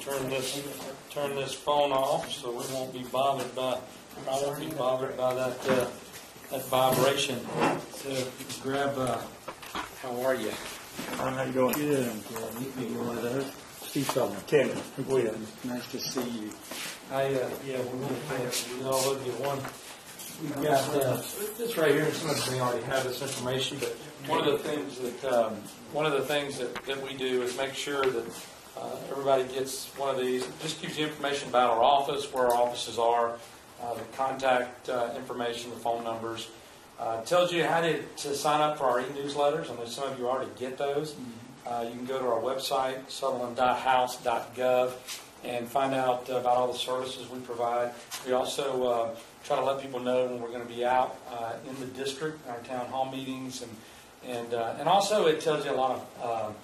turn this phone off so we won't be bothered by that vibration. So grab. How are you? How you doing? Good. You can get one of those. Steve Southerland. Tim, Nice to see you. We're going to all look at one. We've got this right here, and some of you may already have this information, but one of the things that we do is make sure that everybody gets one of these. It just gives you information about our office, where our offices are, the contact information, the phone numbers. Tells you how to sign up for our e-newsletters. I know some of you already get those. You can go to our website, southerland.house.gov, and find out about all the services we provide. We also try to let people know when we're going to be out in the district, our town hall meetings, and also it tells you a lot of,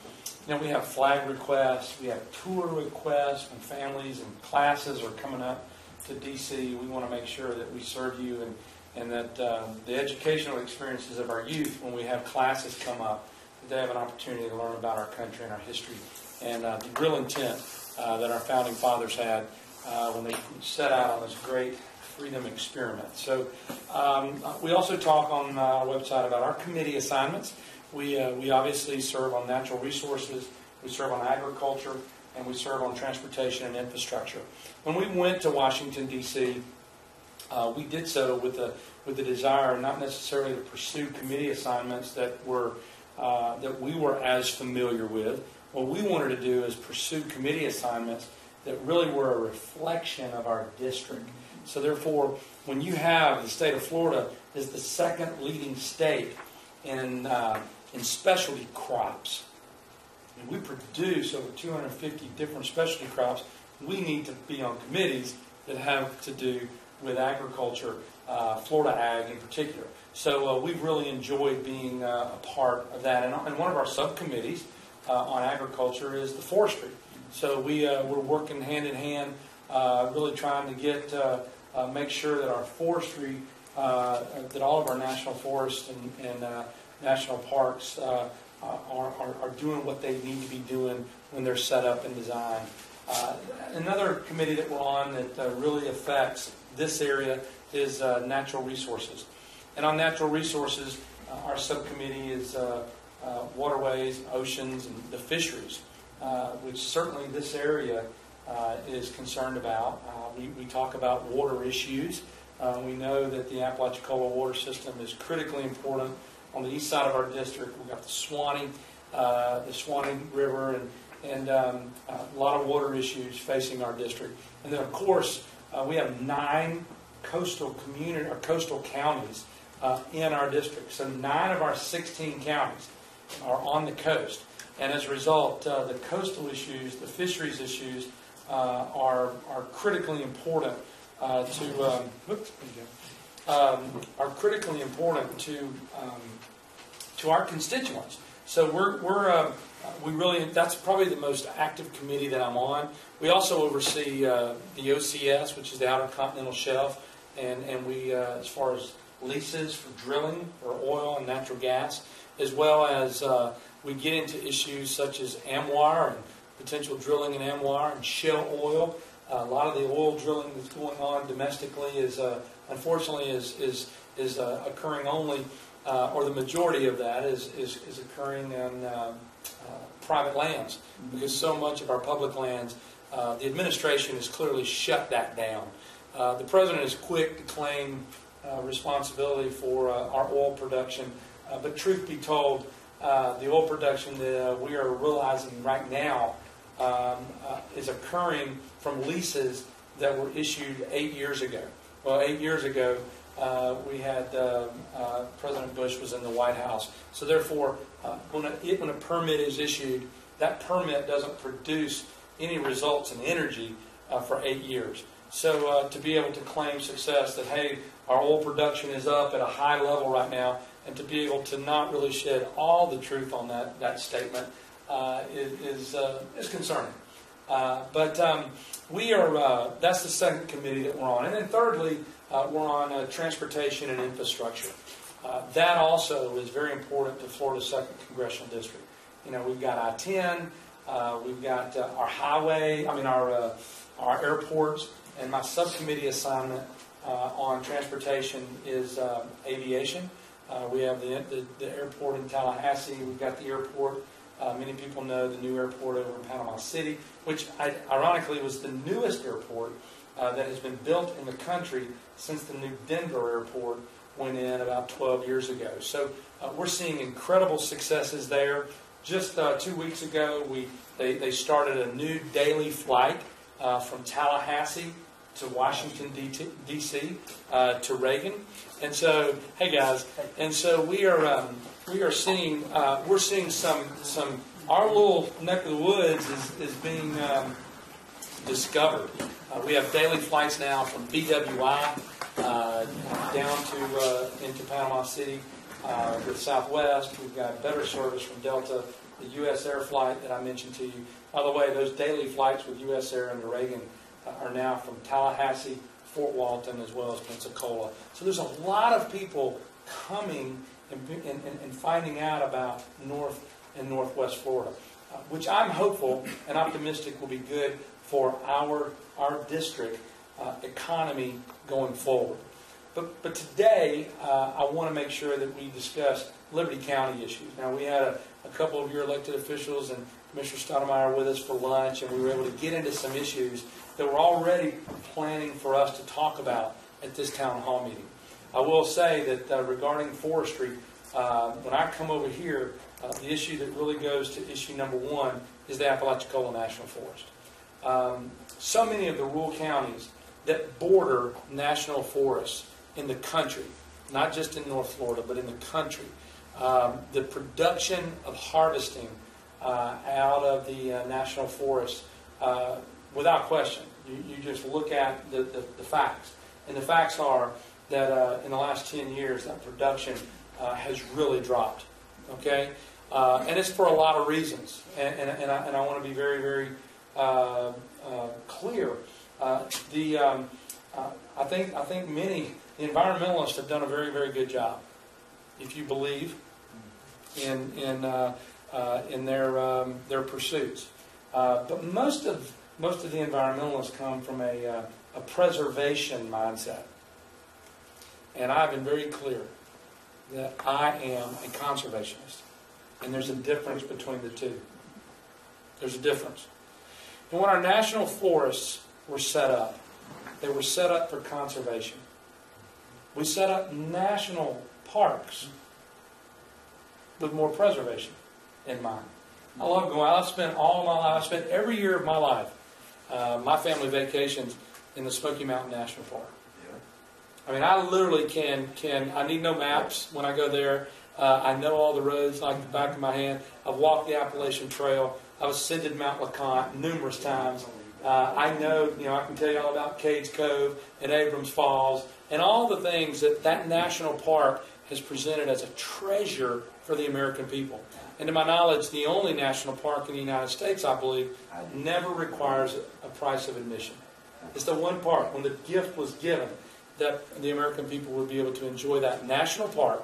we have flag requests, we have tour requests when families and classes are coming up to D.C. We want to make sure that we serve you and that the educational experiences of our youth, when we have classes come up, that they have an opportunity to learn about our country and our history and the real intent that our founding fathers had when they set out on this great freedom experiment. So we also talk on our website about our committee assignments. We obviously serve on natural resources, we serve on agriculture, and we serve on transportation and infrastructure. When we went to Washington, D.C., we did so with the desire not necessarily to pursue committee assignments that we were as familiar with. What we wanted to do is pursue committee assignments that really were a reflection of our district. So therefore, when you have the state of Florida is the second leading state in specialty crops, and we produce over 250 different specialty crops, we need to be on committees that have to do with agriculture, Florida Ag in particular. So we've really enjoyed being a part of that. And one of our subcommittees on agriculture is the forestry. So we're working hand in hand, really trying to get make sure that our forestry, that all of our national forests and national parks are doing what they need to be doing when they're set up and designed. Another committee that we're on that really affects this area is natural resources. And on natural resources, our subcommittee is waterways, oceans, and the fisheries, which certainly this area is concerned about. We talk about water issues. We know that the Apalachicola water system is critically important. On the east side of our district, we've got the Swanee River, and a lot of water issues facing our district. And then, of course, we have 9 coastal counties in our district. So 9 of our 16 counties are on the coast. And as a result, the coastal issues, the fisheries issues, are critically important are critically important to our constituents. So we really, that's probably the most active committee that I'm on. We also oversee the OCS, which is the Outer Continental Shelf, and we, as far as leases for drilling for oil and natural gas, as well as we get into issues such as AMWR and potential drilling in AMWR and shale oil. A lot of the oil drilling that's going on domestically is, unfortunately, is occurring only, or the majority of that is occurring on private lands, because so much of our public lands, the administration has clearly shut that down. The president is quick to claim responsibility for our oil production, but truth be told, the oil production that we are realizing right now is occurring from leases that were issued 8 years ago. Well, 8 years ago, we had President Bush was in the White House. So therefore, when a permit is issued, that permit doesn't produce any results in energy for 8 years. So to be able to claim success that, hey, our oil production is up at a high level right now, and to be able to not really shed all the truth on that statement is concerning. But we are, that's the second committee that we're on. And then thirdly, we're on transportation and infrastructure. That also is very important to Florida's 2nd Congressional District. You know, we've got I-10, We've got our highway, our airports, and my subcommittee assignment on transportation is aviation. We have the airport in Tallahassee. We've got the airport. Many people know the new airport over in Panama City, which ironically was the newest airport that has been built in the country since the new Denver airport went in about 12 years ago. So we're seeing incredible successes there. Just 2 weeks ago, they started a new daily flight from Tallahassee to Washington, D.C., to Reagan. And so, hey guys, and so we are seeing some our little neck of the woods is being discovered. We have daily flights now from BWI down to into Panama City with Southwest. We've got better service from Delta, the U.S. Air flight that I mentioned to you. By the way, those daily flights with U.S. Air and Reagan are now from Tallahassee, Fort Walton, as well as Pensacola. So there's a lot of people coming and finding out about North and Northwest Florida, which I'm hopeful and optimistic will be good for our district economy going forward. But today, I want to make sure that we discuss Liberty County issues. Now, we had a couple of your elected officials and Commissioner Stoudemire with us for lunch, and we were able to get into some issues that we're already planning for us to talk about at this town hall meeting. I will say that regarding forestry, when I come over here, the issue that really goes to issue number one is the Apalachicola National Forest. So many of the rural counties that border national forests in the country, not just in North Florida, but in the country, the production of harvesting out of the national forest, without question, you just look at the facts. And the facts are that in the last 10 years, that production has really dropped. Okay? And it's for a lot of reasons. And I want to be very, very clear. I think many, the environmentalists have done a very, very good job. If you believe in their pursuits, but most of the environmentalists come from a preservation mindset, and I've been very clear that I am a conservationist, and there's a difference between the two. There's a difference. And when our national forests were set up, they were set up for conservation. We set up national parks with more preservation in mind. I love going out. I've spent all my life, I've spent every year of my life, my family vacations in the Smoky Mountain National Park. I mean, I literally I need no maps when I go there. I know all the roads like the back of my hand. I've walked the Appalachian Trail. I've ascended Mount LeConte numerous times. I know, I can tell you all about Cades Cove and Abrams Falls and all the things that national park has presented as a treasure for the American people. And to my knowledge, the only national park in the United States, I believe, never requires a price of admission. It's the one park, when the gift was given, that the American people would be able to enjoy that national park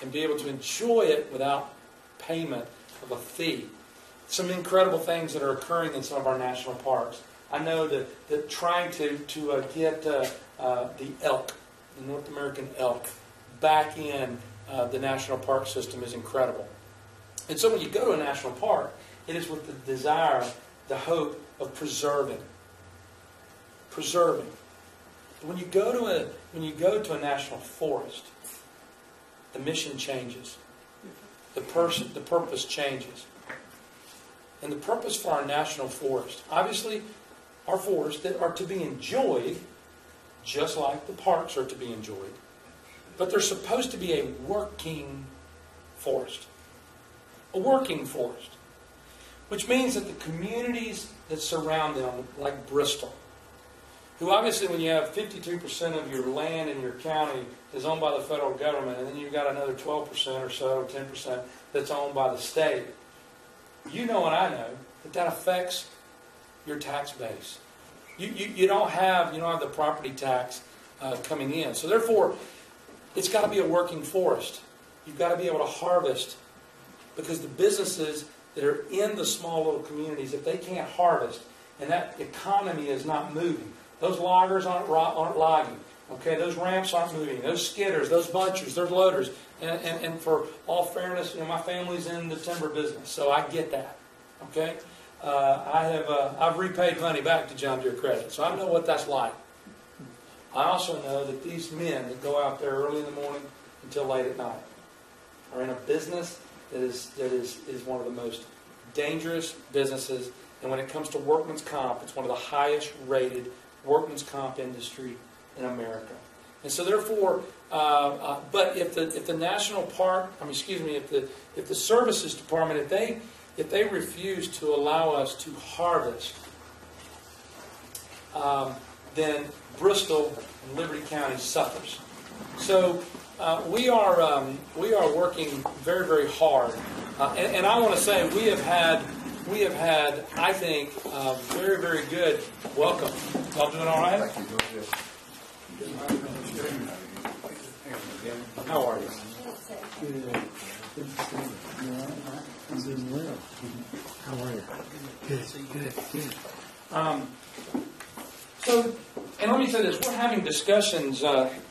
and be able to enjoy it without payment of a fee. Some incredible things that are occurring in some of our national parks. I know that trying to get the elk, the North American elk, back in the national park system is incredible. And so when you go to a national park, it is with the desire, the hope of preserving. Preserving. When you go to a national forest, the mission changes. The purpose changes. And the purpose for our national forest, obviously, our forests that are to be enjoyed, just like the parks are to be enjoyed, but they're supposed to be a working forest. A working forest. Which means that the communities that surround them, like Bristol, who obviously when you have 52% of your land in your county is owned by the federal government, and then you've got another 12% or so, or 10% that's owned by the state, you know and I know that affects your tax base. You don't have the property tax coming in. So therefore, it's got to be a working forest. You've got to be able to harvest, because the businesses that are in the small little communities, if they can't harvest and that economy is not moving, those loggers aren't logging, okay, those ramps aren't moving, those skidders, those bunchers, those loaders, and for all fairness, my family's in the timber business, so I get that, okay. I've repaid money back to John Deere Credit, so I know what that's like. I also know that these men that go out there early in the morning until late at night are in a business that is one of the most dangerous businesses, and when it comes to workman's comp, it's one of the highest rated workman's comp industry in America. And so therefore, but if the national park, if the services department, if they refuse to allow us to harvest, then Bristol and Liberty County suffers. So we are working very, very hard, and I want to say we have had I think very, very good welcome. Y'all doing all right? How are you? Good. I'm doing well. How are you? Good. So, and let me say this: we're having discussions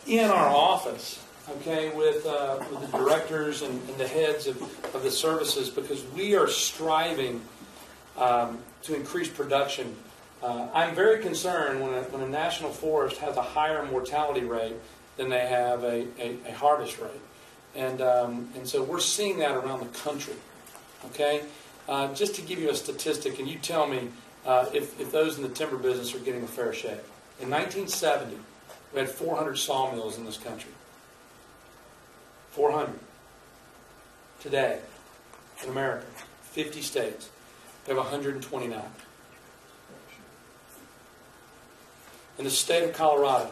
in our office, okay, with the directors and the heads of the services, because we are striving to increase production. I'm very concerned when a national forest has a higher mortality rate than they have a harvest rate, and so we're seeing that around the country. Okay, just to give you a statistic, and you tell me if those in the timber business are getting a fair shake. In 1970, we had 400 sawmills in this country. 400. Today, in America, 50 states, we have 129. In the state of Colorado,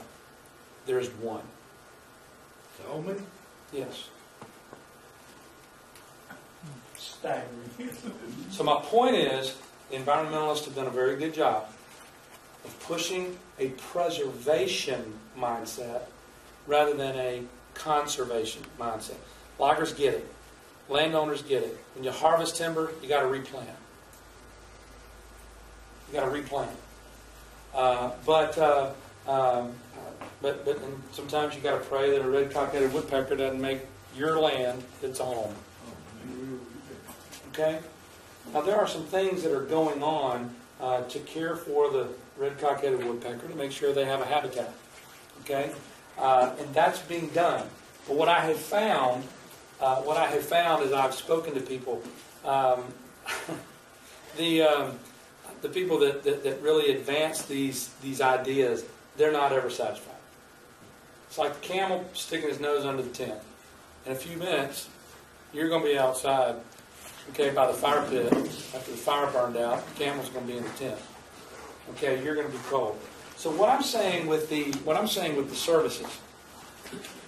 there is one. Only? Yes. Staggering. So my point is, the environmentalists have done a very good job of pushing a preservation mindset rather than a conservation mindset. Loggers get it. Landowners get it. When you harvest timber, you got to replant. But sometimes you got to pray that a red-cockaded woodpecker doesn't make your land its home. Okay? Now there are some things that are going on to care for the red-cockaded woodpecker to make sure they have a habitat. Okay? And that's being done. But what I have found is I've spoken to people, the people that really advance these ideas, they're not ever satisfied. It's like the camel sticking his nose under the tent. In a few minutes, you're going to be outside, okay, by the fire pit. After the fire burned out, the camel's going to be in the tent. Okay, you're going to be cold. So what I'm saying with the services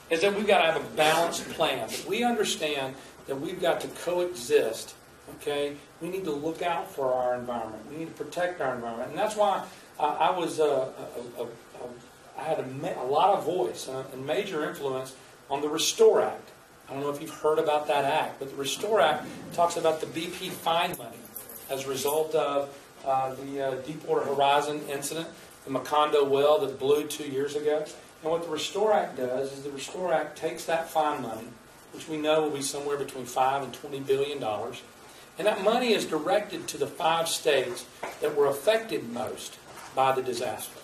is that we've got to have a balanced plan. That we understand that we've got to coexist. Okay, we need to look out for our environment. We need to protect our environment, and that's why I had a lot of voice and major influence on the Restore Act. I don't know if you've heard about that act, but the Restore Act talks about the BP fine money as a result of the Deepwater Horizon incident, the Macondo well that blew 2 years ago. And what the Restore Act does is the Restore Act takes that fine money, which we know will be somewhere between $5 and $20 billion, and that money is directed to the 5 states that were affected most by the disaster.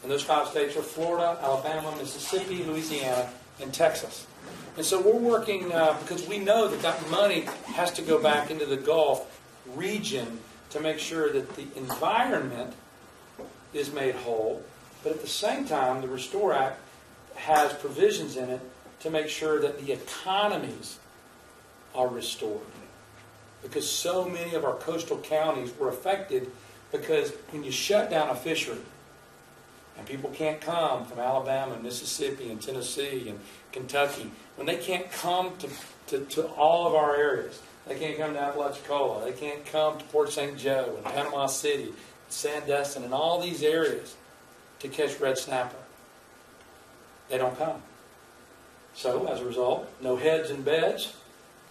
And those 5 states are Florida, Alabama, Mississippi, Louisiana, and Texas. And so we're working, because we know that money has to go back into the Gulf region to make sure that the environment is made whole. But at the same time, the Restore Act has provisions in it to make sure that the economies are restored. Because so many of our coastal counties were affected because when you shut down a fishery, and people can't come from Alabama and Mississippi and Tennessee and Kentucky, when they can't come to all of our areas, they can't come to Apalachicola, they can't come to Port St. Joe and Panama City, Sandestin, and all these areas to catch red snapper. They don't come. So, as a result, no heads and beds,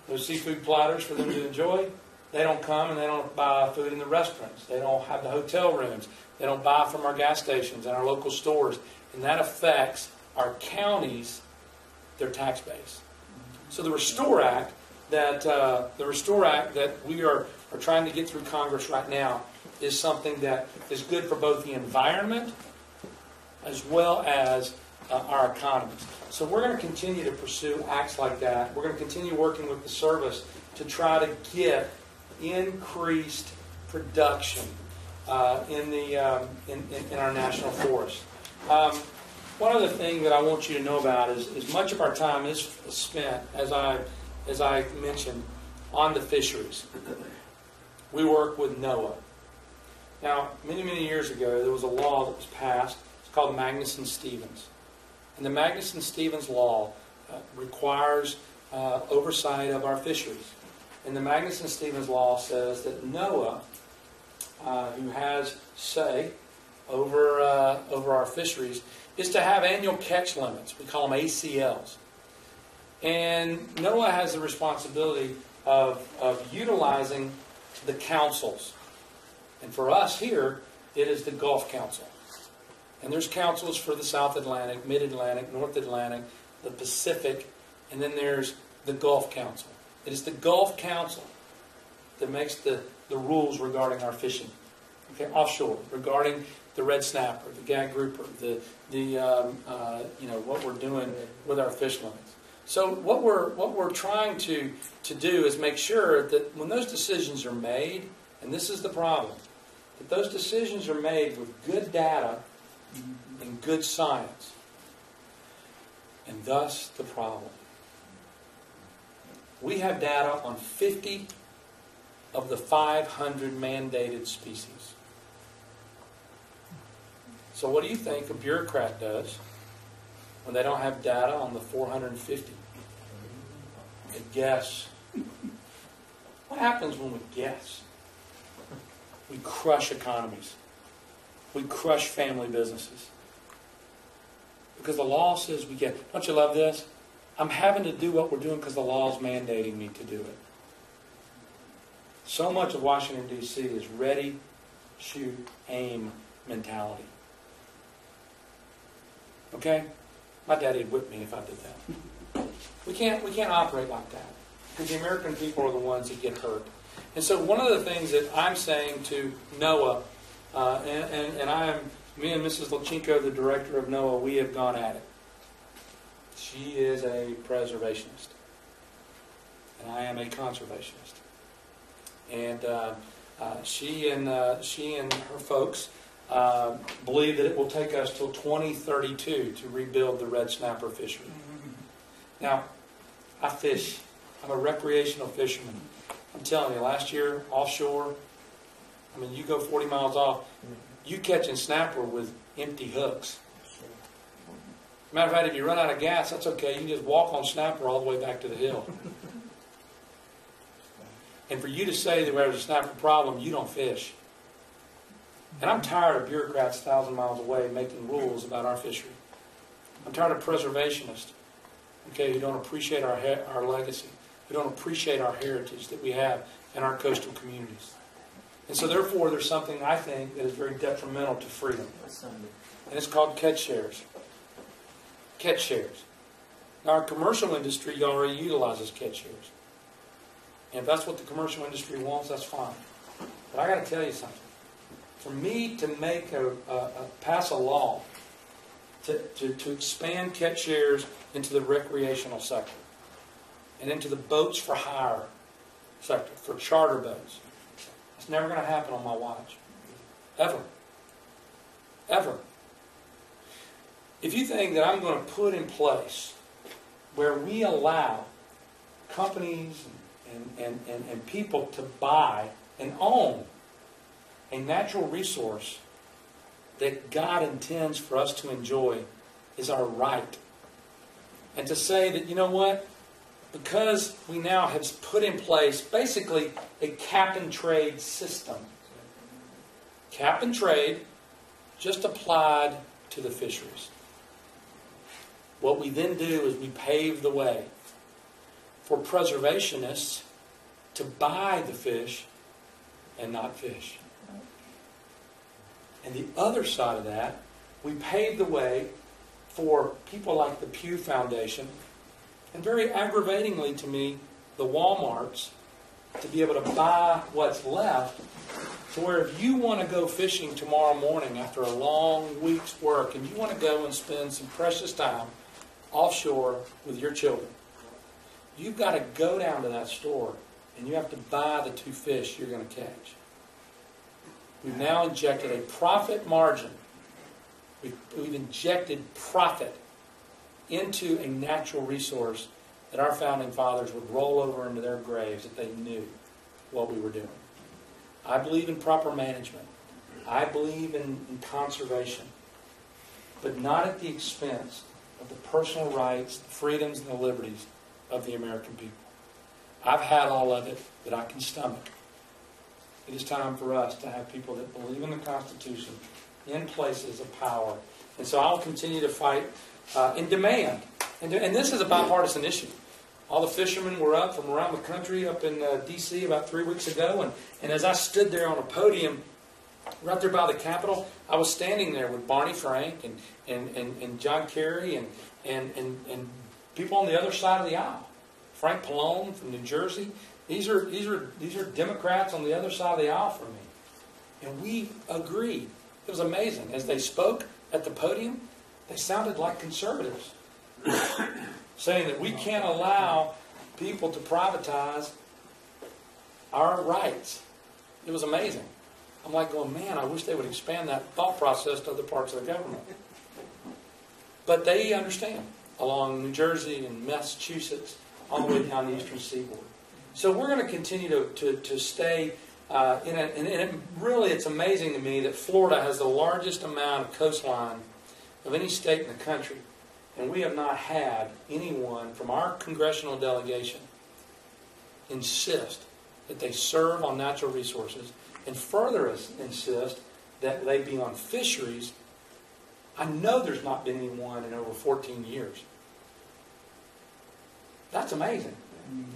no seafood platters for them to enjoy, They don't come and they don't buy food in the restaurants. They don't have the hotel rooms. They don't buy from our gas stations and our local stores. And that affects our counties, their tax base. So the Restore Act that we are trying to get through Congress right now is something that is good for both the environment as well as our economies. So we're going to continue to pursue acts like that. We're going to continue working with the service to try to get increased production in our national forest. One other thing that I want you to know about is much of our time is spent, as I mentioned, on the fisheries. We work with NOAA. Now, many, many years ago, there was a law that was passed. It's called Magnuson-Stevens. And the Magnuson-Stevens law requires oversight of our fisheries. And the Magnuson-Stevens law says that NOAA, who has say over our fisheries, is to have annual catch limits. We call them ACLs. And NOAA has the responsibility of utilizing the councils. And for us here, it is the Gulf Council. And there's councils for the South Atlantic, Mid-Atlantic, North Atlantic, the Pacific, and then there's the Gulf Council. It is the Gulf Council that makes the rules regarding our fishing, okay, offshore, regarding the red snapper, the gag grouper, what we're doing with our fish limits. So what we're trying to do is make sure that when those decisions are made, and this is the problem, that those decisions are made with good data and good science. And thus the problem. We have data on 50 of the 500 mandated species. So what do you think a bureaucrat does when they don't have data on the 450? They guess. What happens when we guess? We crush economies. We crush family businesses. Because the law says we get. Don't you love this? I'm having to do what we're doing because the law is mandating me to do it. So much of Washington, D.C. is ready, shoot, aim mentality. Okay? My daddy would whip me if I did that. We can't operate like that. Because the American people are the ones that get hurt. And so one of the things that I'm saying to NOAA, me and Mrs. Lachinko, the director of NOAA, we have gone at it. She is a preservationist. And I am a conservationist. And she and her folks believe that it will take us till 2032 to rebuild the red snapper fishery. Now, I fish. I'm a recreational fisherman. I'm telling you, last year, offshore, I mean, you go 40 miles off, you catching snapper with empty hooks. Matter of fact, if you run out of gas, that's okay. You can just walk on snapper all the way back to the hill. And for you to say that there's a snapper problem, you don't fish. And I'm tired of bureaucrats 1,000 miles away making rules about our fishery. I'm tired of preservationists, okay, who don't appreciate our legacy, who don't appreciate our heritage that we have in our coastal communities. And so therefore, there's something I think that is very detrimental to freedom. And it's called catch shares. Catch shares. Now, our commercial industry already utilizes catch shares. And if that's what the commercial industry wants, that's fine. But I got to tell you something. For me to make pass a law to expand catch shares into the recreational sector and into the boats for hire sector, for charter boats, it's never going to happen on my watch. Ever. Ever. If you think that I'm going to put in place where we allow companies and people to buy and own a natural resource that God intends for us to enjoy is our right. And to say that, you know what, because we now have put in place basically a cap and trade system. Cap and trade just applied to the fisheries. What we then do is we pave the way for preservationists to buy the fish and not fish. And the other side of that, we paved the way for people like the Pew Foundation, and very aggravatingly to me, the Walmarts, to be able to buy what's left, to where if you want to go fishing tomorrow morning after a long week's work and you want to go and spend some precious time offshore with your children, you've got to go down to that store and you have to buy the 2 fish you're going to catch. We've now injected a profit margin. We've injected profit into a natural resource that our founding fathers would roll over into their graves if they knew what we were doing. I believe in proper management. I believe in conservation. But not at the expense of the personal rights, the freedoms, and the liberties of the American people. I've had all of it that I can stomach. It is time for us to have people that believe in the Constitution in places of power. And so I'll continue to fight and demand. And this is a bipartisan issue. All the fishermen were up from around the country, up in D.C. about 3 weeks ago. And as I stood there on a podium right there by the Capitol, I was standing there with Barney Frank and John Kerry and people on the other side of the aisle. Frank Pallone from New Jersey. These are Democrats on the other side of the aisle from me. And we agreed. It was amazing. As they spoke at the podium, they sounded like conservatives. Saying that we can't allow people to privatize our rights. It was amazing. I'm like going, man, I wish they would expand that thought process to other parts of the government. But they understand, along New Jersey and Massachusetts, all the way down the eastern seaboard. So we're going to continue to stay it's amazing to me that Florida has the largest amount of coastline of any state in the country. And we have not had anyone from our congressional delegation insist that they serve on natural resources and further insist that they be on fisheries. I know there's not been anyone in over 14 years. That's amazing.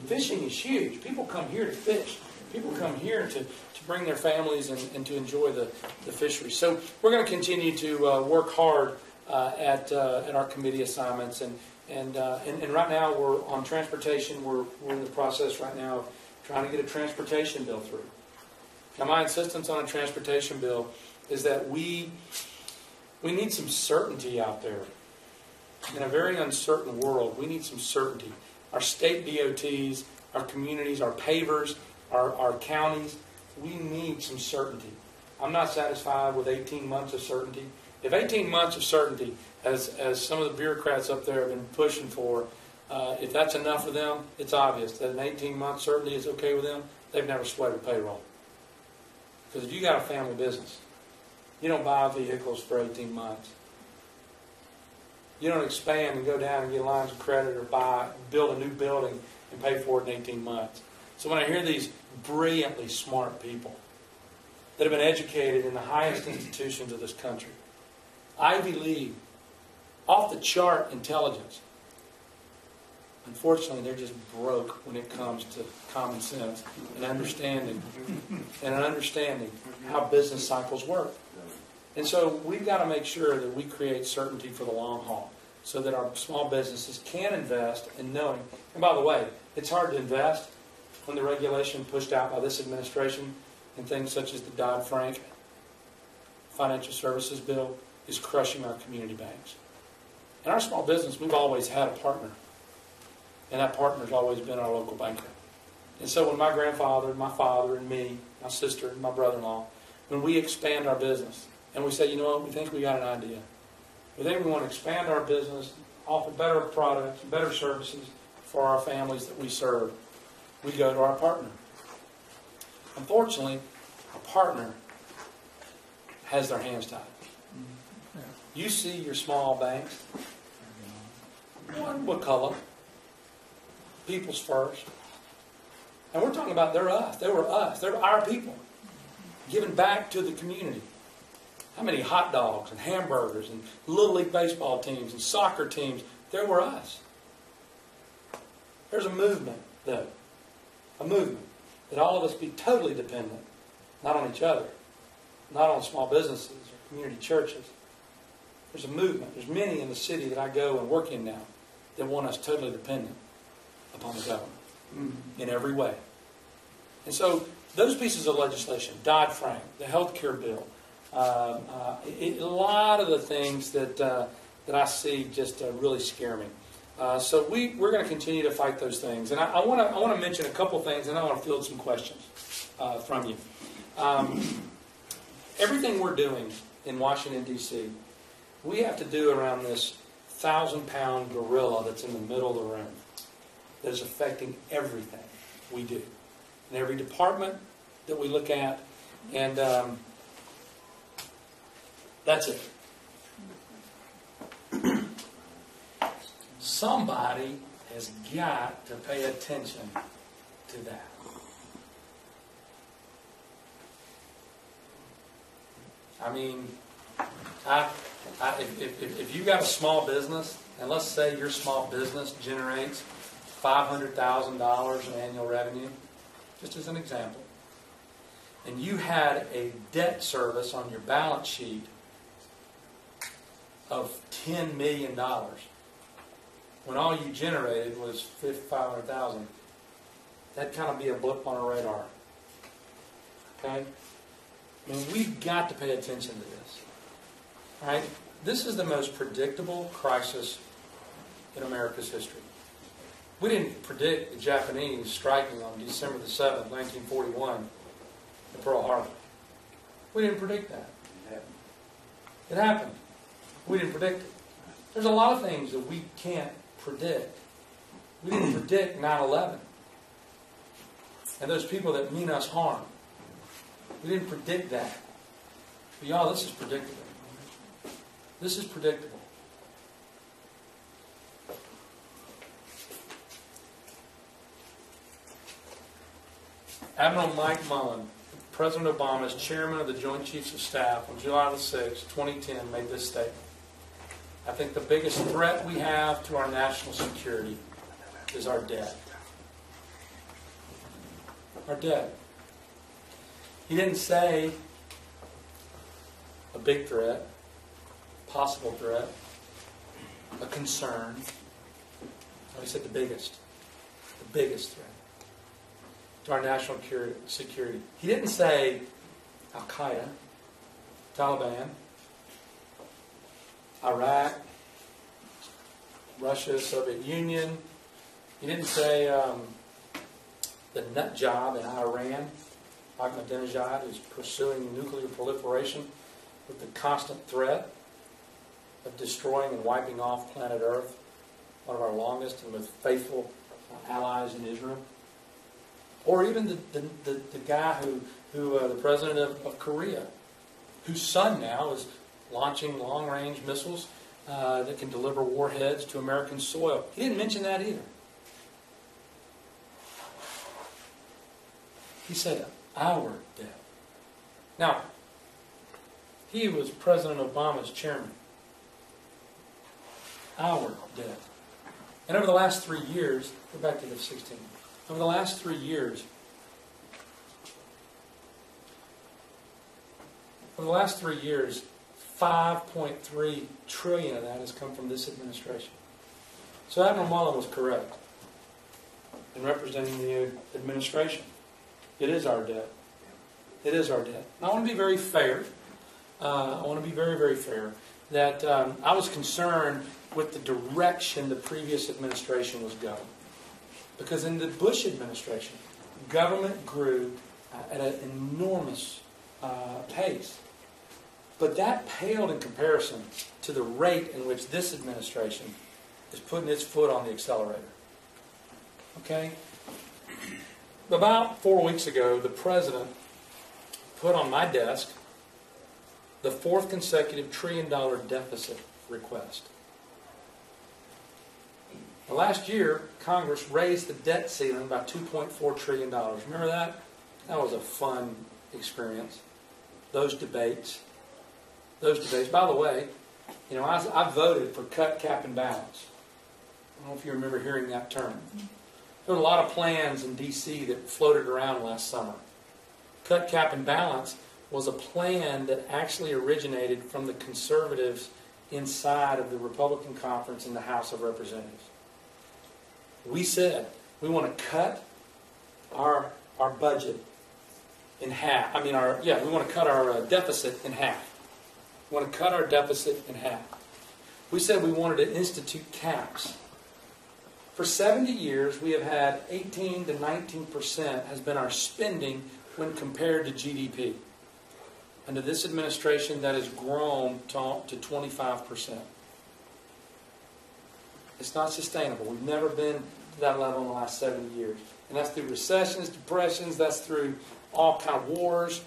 Fishing is huge. People come here to fish. People come here to bring their families and to enjoy the fishery. So we're going to continue to work hard at our committee assignments. And right now we're on transportation. We're in the process right now of trying to get a transportation bill through. Now my insistence on a transportation bill is that we need some certainty out there. In a very uncertain world, we need some certainty. Our state DOTs, our communities, our pavers, our counties, we need some certainty. I'm not satisfied with 18 months of certainty. If 18 months of certainty, as some of the bureaucrats up there have been pushing for, if that's enough for them, it's obvious that an 18-month certainty is okay with them. They've never sweated payroll. Because if you got a family business, you don't buy vehicles for 18 months. You don't expand and go down and get lines of credit or build a new building and pay for it in 18 months. So when I hear these brilliantly smart people that have been educated in the highest institutions of this country, Ivy League, off the chart intelligence, unfortunately they're just broke when it comes to common sense and understanding how business cycles work. And so we've got to make sure that we create certainty for the long haul so that our small businesses can invest in knowing. And by the way, it's hard to invest when the regulation pushed out by this administration and things such as the Dodd-Frank Financial Services Bill is crushing our community banks. In our small business, we've always had a partner. And that partner's always been our local banker. And so when my grandfather, my father, and me, my sister, and my brother-in-law, when we expand our business, and we say, you know what, we think we got an idea. We think we want to expand our business, offer better products, better services for our families that we serve. We go to our partner. Unfortunately, our partner has their hands tied. You see your small banks, one color, People's First. And we're talking about they're us. They were us. They're our people. Giving back to the community. How many hot dogs and hamburgers and Little League baseball teams and soccer teams, there were us. There's a movement, though. A movement. that all of us be totally dependent, not on each other, not on small businesses or community churches. There's a movement. There's many in the city that I go and work in now that want us totally dependent upon the government in every way. And so those pieces of legislation, Dodd-Frank, the health care bill, a lot of the things that I see just really scare me. So we're going to continue to fight those things. And I want to mention a couple things, and I want to field some questions from you. Everything we're doing in Washington, D.C., we have to do around this 1,000-pound gorilla that's in the middle of the room that is affecting everything we do in every department that we look at. And that's it. Somebody has got to pay attention to that. I mean, if you got a small business, and let's say your small business generates $500,000 in annual revenue, just as an example, and you had a debt service on your balance sheet of $10 million, when all you generated was $500,000, that'd kind of be a blip on a radar. Okay? I mean, we've got to pay attention to this. Right? This is the most predictable crisis in America's history. We didn't predict the Japanese striking on December the 7th, 1941 at Pearl Harbor. We didn't predict that. It happened. We didn't predict it. There's a lot of things that we can't predict. We didn't predict 9/11 and those people that mean us harm. We didn't predict that. But y'all, this is predictable. This is predictable. Admiral Mike Mullen, President Obama's chairman of the Joint Chiefs of Staff, on July the 6th, 2010, made this statement. I think the biggest threat we have to our national security is our debt. Our debt. He didn't say a big threat, possible threat, a concern. No, he said the biggest threat to our national security. He didn't say Al-Qaeda, Taliban, Iraq, Russia, Soviet Union. He didn't say the nut job in Iran, Ahmadinejad, who's pursuing nuclear proliferation with the constant threat of destroying and wiping off planet Earth, one of our longest and most faithful allies in Israel. Or even the guy who the president of Korea, whose son now is launching long-range missiles that can deliver warheads to American soil. He didn't mention that either. He said, our debt. Now, he was President Obama's chairman. Our debt. And over the last 3 years, go back to the 16. Over the last 3 years, $5.3 trillion of that has come from this administration. So Admiral Mullen was correct in representing the administration. It is our debt. It is our debt. And I want to be very fair. I want to be very, very fair that I was concerned with the direction the previous administration was going. Because in the Bush administration, government grew at an enormous pace. But that paled in comparison to the rate in which this administration is putting its foot on the accelerator. Okay? About 4 weeks ago, the president put on my desk the fourth consecutive $1 trillion deficit request. Now, last year, Congress raised the debt ceiling by $2.4 trillion. Remember that? That was a fun experience. Those debates. By the way, you know, I voted for cut, cap, and balance. I don't know if you remember hearing that term. There were a lot of plans in D.C. that floated around last summer. Cut, cap, and balance was a plan that actually originated from the conservatives inside of the Republican conference in the House of Representatives. We said we want to cut our budget in half. We want to cut our deficit in half. We want to cut our deficit in half. We said we wanted to institute caps. For 70 years, we have had 18 to 19% has been our spending when compared to GDP. Under this administration, that has grown to 25%. It's not sustainable. We've never been to that level in the last 70 years. And that's through recessions, depressions, that's through all kind of wars,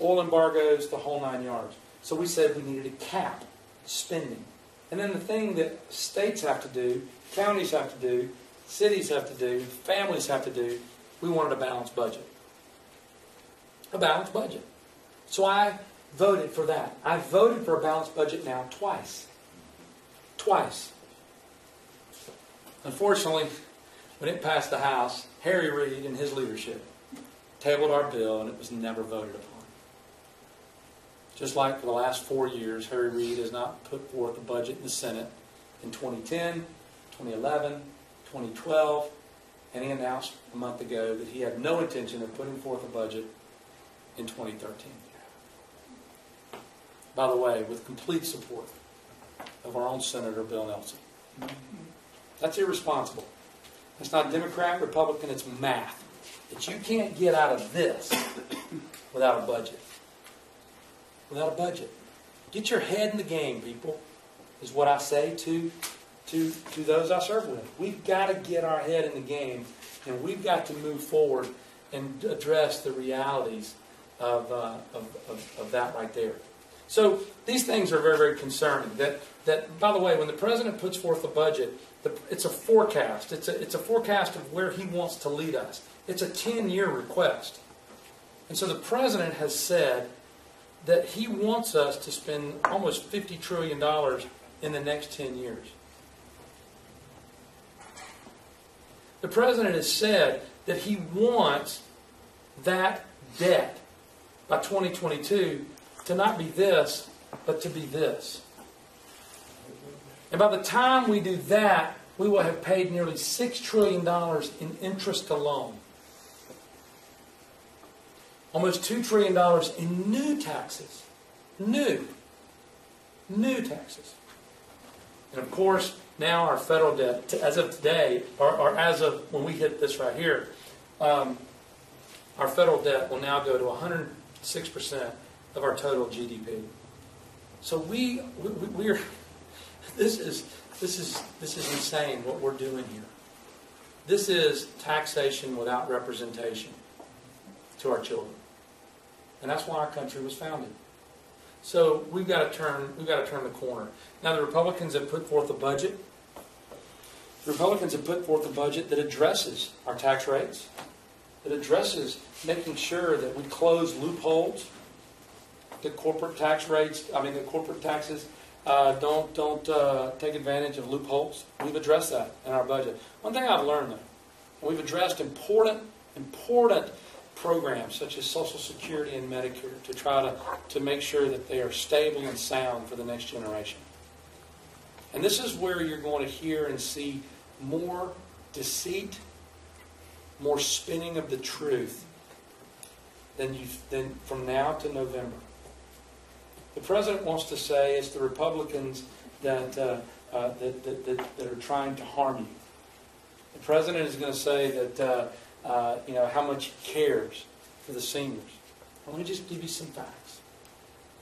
oil embargoes, the whole 9 yards. So we said we needed to cap spending. And then the thing that states have to do, counties have to do, cities have to do, families have to do, we wanted a balanced budget. A balanced budget. So I voted for that. I voted for a balanced budget now twice. Twice. Unfortunately, when it passed the House, Harry Reid and his leadership tabled our bill and it was never voted upon. Just like for the last 4 years, Harry Reid has not put forth a budget in the Senate in 2010, 2011, 2012, and he announced a month ago that he had no intention of putting forth a budget in 2013. By the way, with complete support of our own Senator Bill Nelson. That's irresponsible. It's not Democrat, Republican, it's math. That you can't get out of this without a budget. Without a budget. Get your head in the game, people, is what I say to those I serve with. We've got to get our head in the game, and we've got to move forward and address the realities of that right there. So these things are very, very concerning. That, by the way, when the president puts forth a budget, it's a forecast. It's a forecast of where he wants to lead us. It's a 10-year request. And so the president has said that he wants us to spend almost $50 trillion in the next 10 years. The president has said that he wants that debt by 2022 to not be this, but to be this. And by the time we do that, we will have paid nearly $6 trillion in interest alone. Almost $2 trillion in new taxes. New taxes. And of course, now our federal debt, as of today, or as of when we hit this right here, our federal debt will now go to 106% of our total GDP. So we're this is insane what we're doing here. This is taxation without representation to our children. And that's why our country was founded. So we've got to turn the corner. Now the Republicans have put forth a budget. The Republicans have put forth a budget that addresses our tax rates, that addresses making sure that we close loopholes, that corporate taxes don't take advantage of loopholes. We've addressed that in our budget. One thing I've learned, though, we've addressed important programs such as Social Security and Medicare to try to make sure that they are stable and sound for the next generation. And this is where you're going to hear and see more deceit, more spinning of the truth than from now to November. The president wants to say it's the Republicans that are trying to harm you. The president is going to say that how much he cares for the seniors. Let me just give you some facts.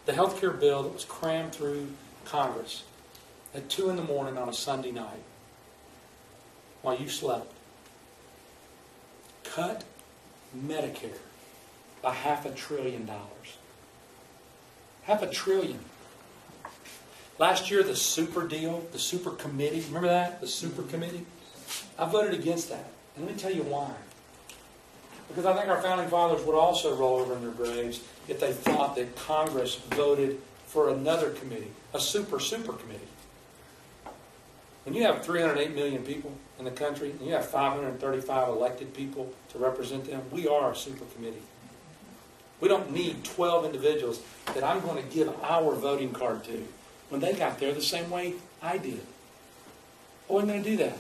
The health care bill that was crammed through Congress at 2 in the morning on a Sunday night while you slept cut Medicare by $500 billion. $500 billion. Last year, the super deal, the super committee, remember that? The super committee? I voted against that. And let me tell you why. Because I think our founding fathers would also roll over in their graves if they thought that Congress voted for another committee, a super committee. When you have 308 million people in the country, and you have 535 elected people to represent them, we are a super committee. We don't need 12 individuals that I'm going to give our voting card to when they got there the same way I did. I wasn't going to do that.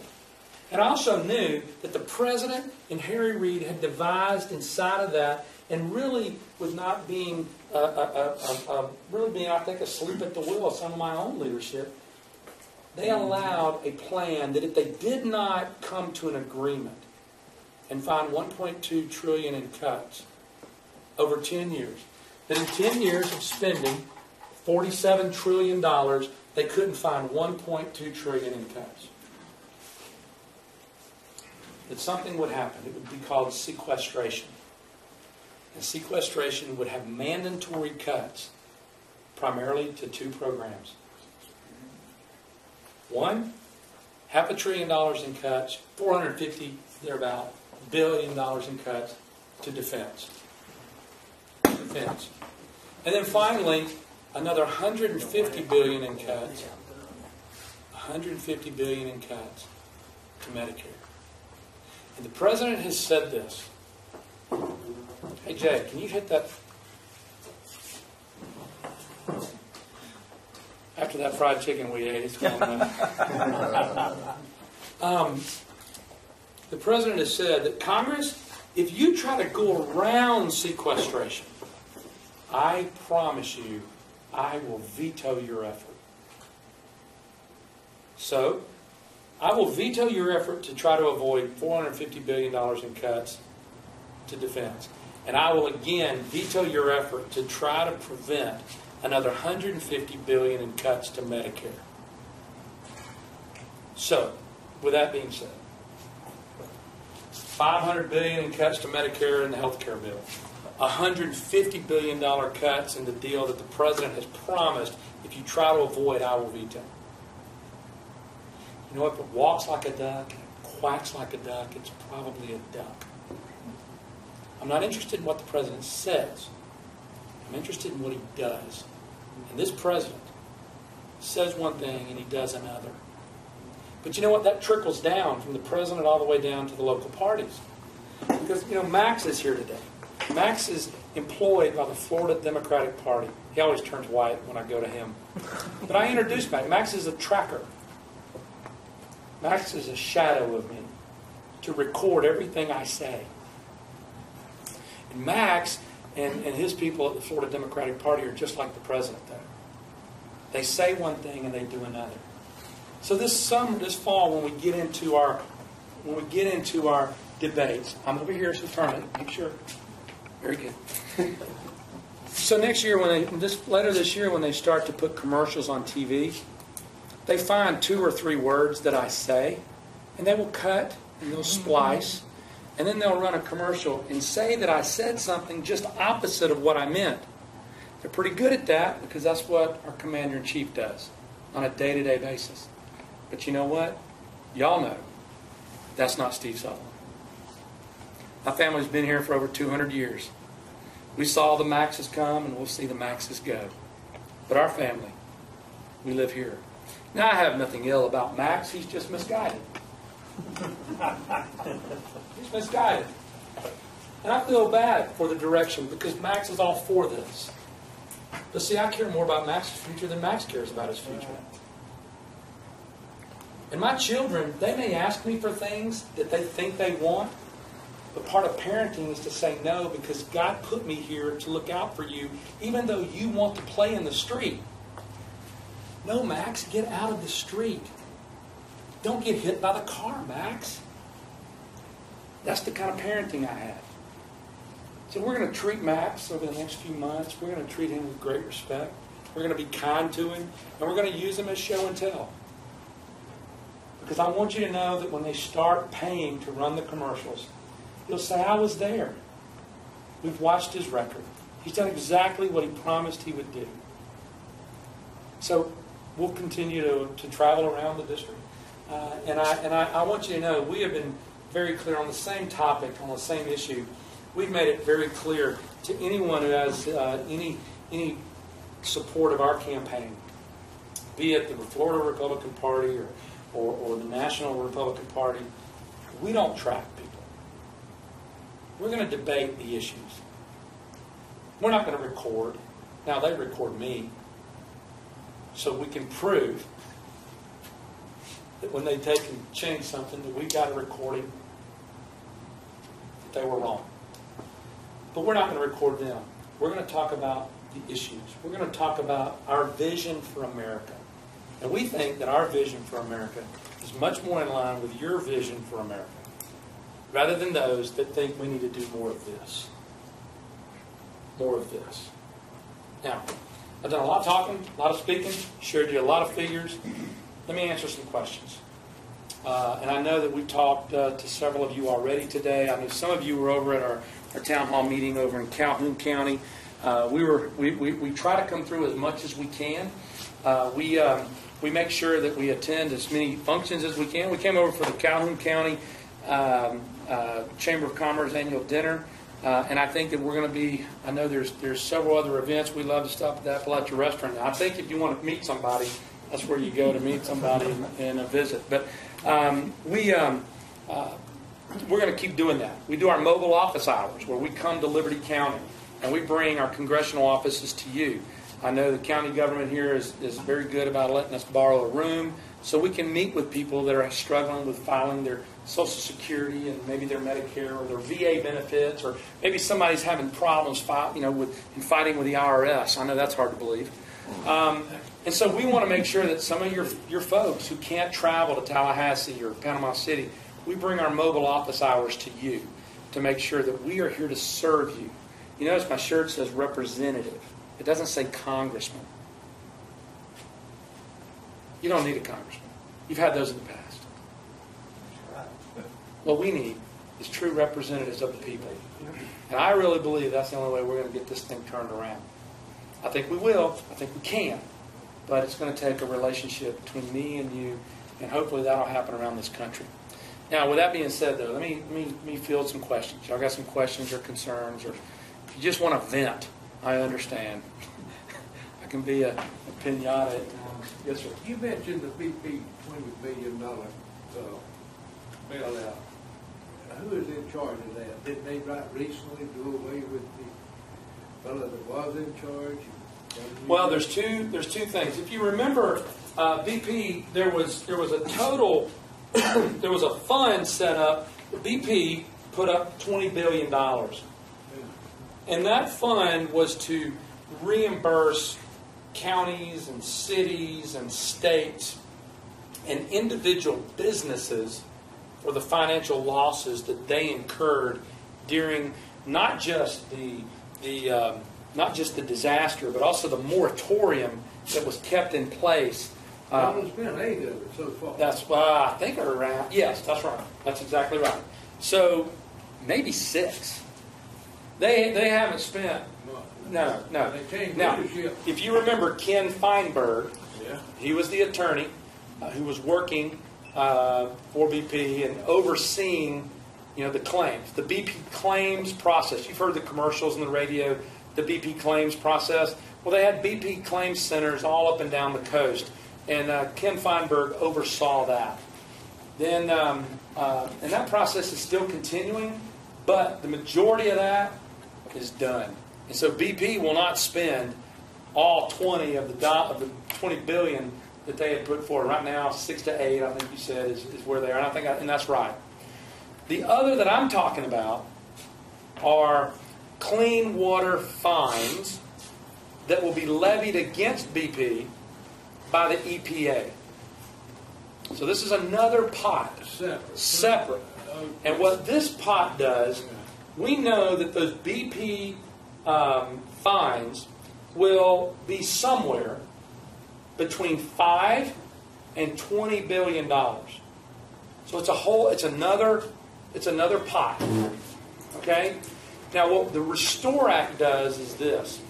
And I also knew that the President and Harry Reid had devised inside of that, and really was not being, I think, asleep at the wheel of some of my own leadership. They allowed a plan that if they did not come to an agreement and find $1.2 trillion in cuts over 10 years, that in 10 years of spending $47 trillion, they couldn't find $1.2 trillion in cuts. That something would happen. It would be called sequestration. And sequestration would have mandatory cuts, primarily to two programs. One, $500 billion in cuts, 450 thereabout billion dollars in cuts to defense. And then finally, another $150 billion in cuts. $150 billion in cuts to Medicare. And the President has said this. Hey Jay, can you hit that? After that fried chicken we ate, it's gone. The President has said that Congress, if you try to go around sequestration, I promise you, I will veto your effort. So, I will veto your effort to try to avoid $450 billion in cuts to defense. And I will again veto your effort to try to prevent another $150 billion in cuts to Medicare. So, with that being said, $500 billion in cuts to Medicare in the health care bill. $150 billion cuts in the deal that the President has promised, if you try to avoid, I will veto. You know, if it walks like a duck and it quacks like a duck, it's probably a duck. I'm not interested in what the President says. I'm interested in what he does. And this President says one thing and he does another. But you know what? That trickles down from the President all the way down to the local parties. Because, you know, Max is here today. Max is employed by the Florida Democratic Party. He always turns white when I go to him. But I introduced Max. Max is a tracker. Max is a shadow of me to record everything I say. And Max and his people at the Florida Democratic Party are just like the President there. They say one thing and they do another. So this fall, when we get into our debates, I'm over here, so turn it, make sure. Very good. So next year, later this year, when they start to put commercials on TV, they find 2 or 3 words that I say, and they will cut and they'll splice, and then they'll run a commercial and say that I said something just opposite of what I meant. They're pretty good at that because that's what our Commander-in-Chief does on a day-to-day basis. But you know what? Y'all know that's not Steve Southerland. My family's been here for over 200 years. We saw the Maxes come and we'll see the Maxes go. But our family, we live here. Now, I have nothing ill about Max. He's just misguided. He's misguided. And I feel bad for the direction because Max is all for this. But see, I care more about Max's future than Max cares about his future. And my children, they may ask me for things that they think they want, but part of parenting is to say no because God put me here to look out for you, even though you want to play in the street. No, Max, get out of the street. Don't get hit by the car, Max. That's the kind of parenting I have. So we're going to treat Max over the next few months. We're going to treat him with great respect. We're going to be kind to him. And we're going to use him as show and tell. Because I want you to know that when they start paying to run the commercials, you'll say, I was there. We've watched his record. He's done exactly what he promised he would do. So we'll continue to travel around the district. And I want you to know we have been very clear on the same topic, on the same issue. We've made it very clear to anyone who has any support of our campaign, be it the Florida Republican Party or the National Republican Party, we don't track people. We're going to debate the issues. We're not going to record. Now, they record me, so we can prove that when they take and change something, that we got a recording that they were wrong. But we're not going to record them. We're going to talk about the issues. We're going to talk about our vision for America. And we think that our vision for America is much more in line with your vision for America, rather than those that think we need to do more of this. More of this. Now, I've done a lot of talking, a lot of speaking, shared you a lot of figures. Let me answer some questions. And I know that we've talked to several of you already today. I know some of you were over at our town hall meeting over in Calhoun County. We try to come through as much as we can. We make sure that we attend as many functions as we can. We came over for the Calhoun County Chamber of Commerce annual dinner. And I think that we're going to be, I know there's several other events. We love to stop at the Appalachia Restaurant. I think if you want to meet somebody, that's where you go to meet somebody and visit. But we're going to keep doing that. We do our mobile office hours where we come to Liberty County and we bring our congressional offices to you. I know the county government here is very good about letting us borrow a room so we can meet with people that are struggling with filing their Social Security and maybe their Medicare or their VA benefits, or maybe somebody's having problems in fighting with the IRS. I know that's hard to believe. And so we want to make sure that some of your folks who can't travel to Tallahassee or Panama City, we bring our mobile office hours to you to make sure that we are here to serve you. You notice my shirt says representative. It doesn't say congressman. You don't need a congressman. You've had those in the past. What we need is true representatives of the people. And I really believe that's the only way we're going to get this thing turned around. I think we will. I think we can. But it's going to take a relationship between me and you, and hopefully that'll happen around this country. Now, with that being said, though, let me field some questions. Y'all got some questions or concerns, or if you just want to vent, I understand. I can be a pinata at times. Yes, sir. You mentioned the BP $20 billion bailout. Who is in charge of that? Didn't they recently do away with the fellow that was in charge? Well, there's two things. If you remember, BP, there was a total, there was a fund set up. BP put up $20 billion. And that fund was to reimburse counties and cities and states and individual businesses for the financial losses that they incurred during not just the disaster, but also the moratorium that was kept in place. There's been 8 of it so far. That's I think around. Yes, that's right. That's exactly right. So maybe 6. They haven't spent. No. They changed Now, leadership. if you remember Ken Feinberg, Yeah. he was the attorney who was working for BP and overseeing, the claims, the BP claims process. You've heard the commercials on the radio, the BP claims process. Well, they had BP claims centers all up and down the coast, and Ken Feinberg oversaw that. Then, and that process is still continuing, but the majority of that is done. And so BP will not spend all 20 of the $20 billion that they had put forward. Right now, 6 to 8, I think you said, is where they are. And that's right. The other that I'm talking about are clean water fines that will be levied against BP by the EPA. So this is another pot. Separate. And what this pot does, we know that those BP fines will be somewhere between $5 and $20 billion. So it's another pot. Okay? Now what the Restore Act does is this.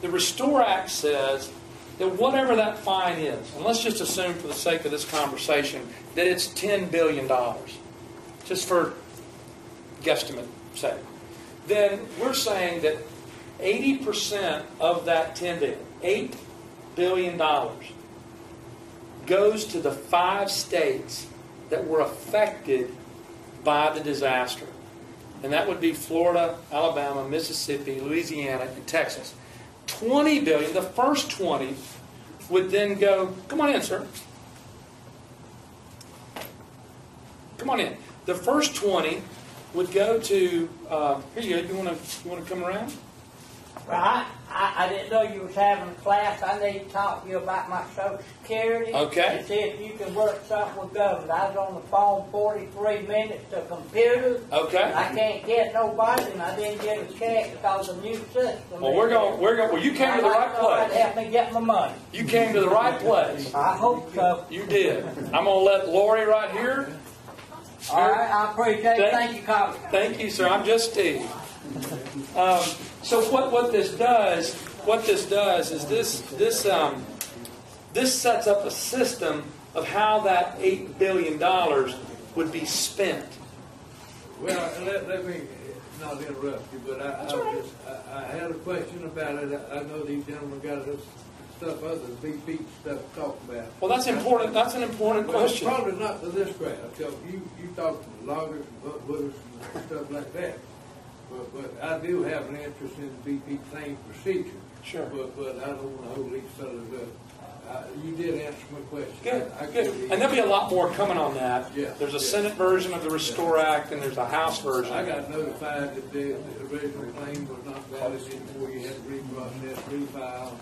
The Restore Act says that whatever that fine is, and let's just assume for the sake of this conversation that it's $10 billion, just for guesstimate sake, then we're saying that 80% of that $10 billion, $8 billion, goes to the 5 states that were affected by the disaster. And that would be Florida, Alabama, Mississippi, Louisiana, and Texas. $20 billion, the first 20, would then go, come on in, sir. Come on in. The first 20 would go to, here you go, you want to come around? Well, I didn't know you was having a class. I need to talk to you about my Social Security. Okay. And see if you can work something with government. I was on the phone 43 minutes to computers. Okay. I can't get nobody, and I didn't get a check because of the new system. Well, well, you came to the right place. Help me get my money. You came to the right place. I hope so. You did. I'm going to let Lori right here. All right, I appreciate it. Thank you, Colin. Thank you, sir. I'm just Steve. So what this does is this sets up a system of how that $8 billion would be spent. Well, let me not interrupt you, but I had a question about it. I know these gentlemen got this stuff other than BP stuff to talk about. Well, that's important. That's an important question. It's probably not to this crowd, because you talk to the loggers and builders and stuff like that. But I do have an interest in the BP claim procedure. Sure. But I don't want to hold these fellas up. You did answer my question. Good. And there'll be a lot more coming on that. Yeah. There's a Senate version of the Restore Act, and there's a House version. I got notified that the original claim was not valid anymore. You had to reprocess, refile.